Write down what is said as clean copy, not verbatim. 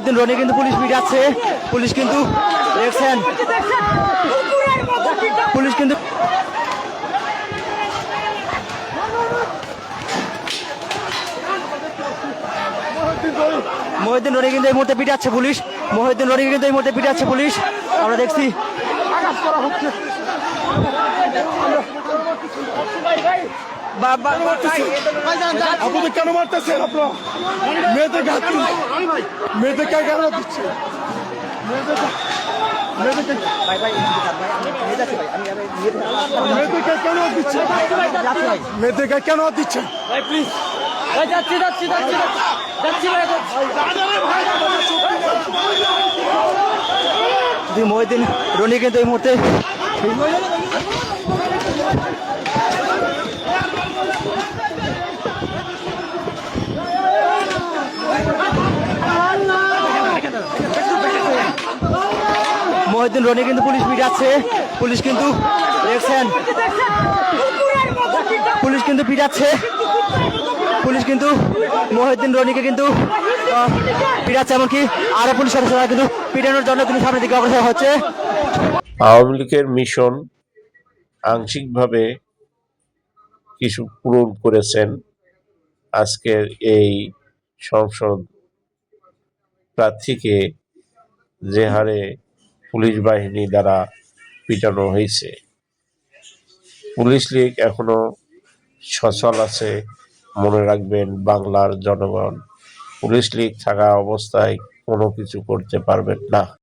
মহিউদ্দিন রনি কিন্তু police পিটাচ্ছে, police কিন্তু দেখছেন, পুলিশ কিন্তু মহিউদ্দিন রনি কিন্তু এই মুহূর্তে পিটাচ্ছে পুলিশ, মহিউদ্দিন রনি কিন্তু এই মুহূর্তে পিটাচ্ছে পুলিশ, আমরা দেখছি। আপনাদের কেন মারতেছেন? আপনারা মেয়েদেরকে মেয়েদেরকে কেন দিচ্ছে? মেয়েদেরকে কেন দিচ্ছে? মেয়েদেরকে কেন দিচ্ছেন? মহিউদ্দিন রনি কিন্তু এই মুহূর্তে মহিউদ্দিন রনি কিন্তু পুলিশ পিটাচ্ছে, পুলিশ কিন্তু দেখছেন, পুলিশ কিন্তু পিটাচ্ছে, পুলিশ কিন্তু মহিউদ্দিন রনিকে কিন্তু পিটাচ্ছে, এমনকি আরো পুলিশ সদস্যরা কিন্তু পিটানোর জন্য কিন্তু সামনের দিকে অগ্রসর হচ্ছে। আওয়ামী লীগের মিশন আংশিকভাবে কিছু পূরণ করেছেন আজকের এই সংসদ প্রার্থীকে যে হারে পুলিশ বাহিনী দ্বারা পিটানো হয়েছে। পুলিশ লীগ এখনো সচল আছে, মনে রাখবেন বাংলার জনগণ। পুলিশ লীগ থাকা অবস্থায় কোনো কিছু করতে পারবেন না।